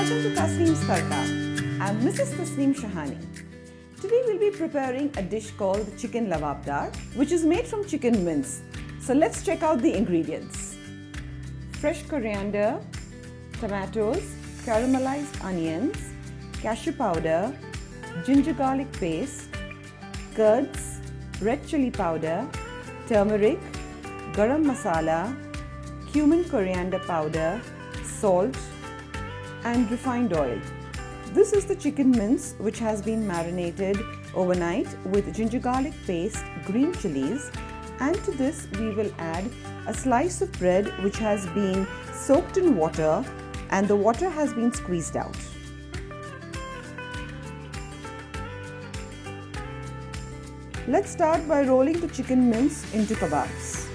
Welcome to Tasneem's Tadka. I'm Mrs. Tasneem Shahani. Today we'll be preparing a dish called Chicken Lababdar, which is made from chicken mince. So let's check out the ingredients. Fresh coriander, tomatoes, caramelized onions, cashew powder, ginger garlic paste, curds, red chili powder, turmeric, garam masala, cumin coriander powder, salt, and refined oil. This is the chicken mince which has been marinated overnight with ginger garlic paste, green chilies, and to this we will add a slice of bread which has been soaked in water and the water has been squeezed out. Let's start by rolling the chicken mince into kebabs.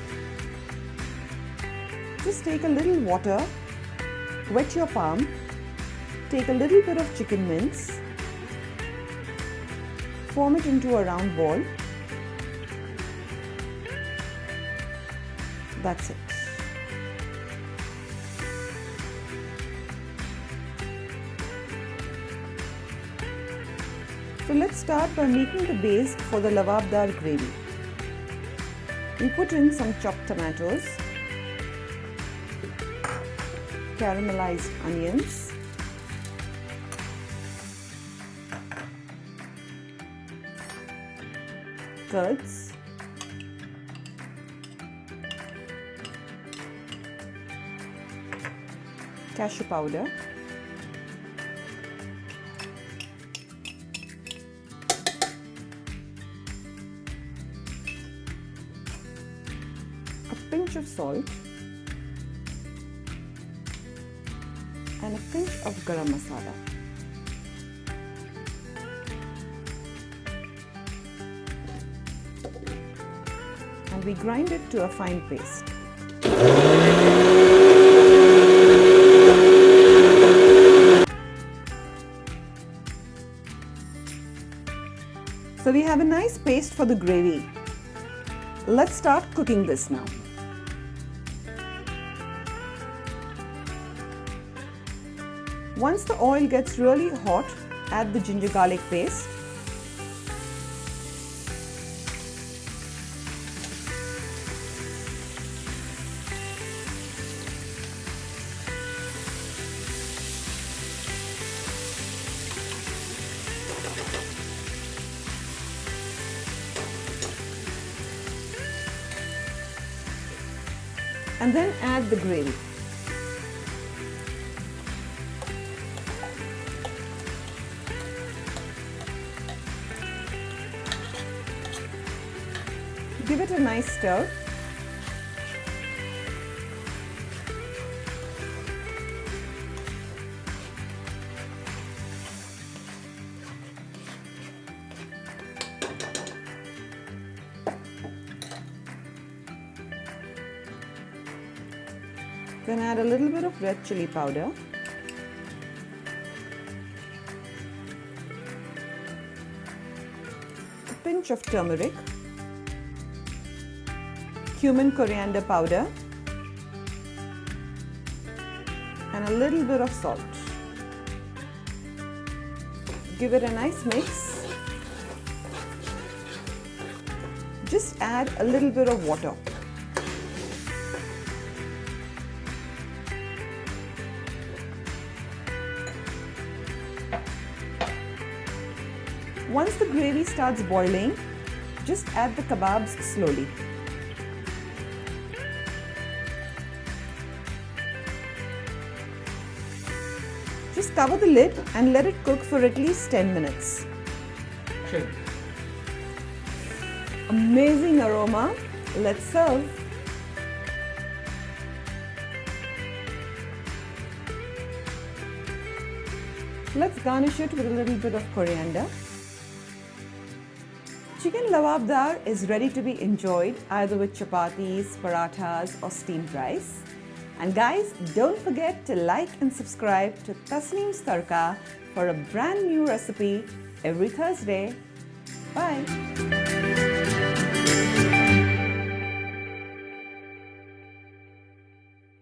Just take a little water, wet your palm, take a little bit of chicken mince, form it into a round ball. That's it. So let's start by making the base for the Lababdar gravy. We put in some chopped tomatoes, caramelized onions, curds, cashew powder, a pinch of salt, and a pinch of garam masala. And we grind it to a fine paste. So we have a nice paste for the gravy. Let's start cooking this now. Once the oil gets really hot, add the ginger garlic paste. And then add the gravy. Give it a nice stir. Then add a little bit of red chili powder, a pinch of turmeric, cumin coriander powder, and a little bit of salt. Give it a nice mix. Just add a little bit of water. Once the gravy starts boiling, just add the kebabs slowly. Just cover the lid and let it cook for at least 10 minutes. Sure. Amazing aroma. Let's serve. Let's garnish it with a little bit of coriander. Chicken Lababdar is ready to be enjoyed either with chapatis, parathas or steamed rice. And guys, don't forget to like and subscribe to Tasneem's Tadka for a brand new recipe every Thursday. Bye!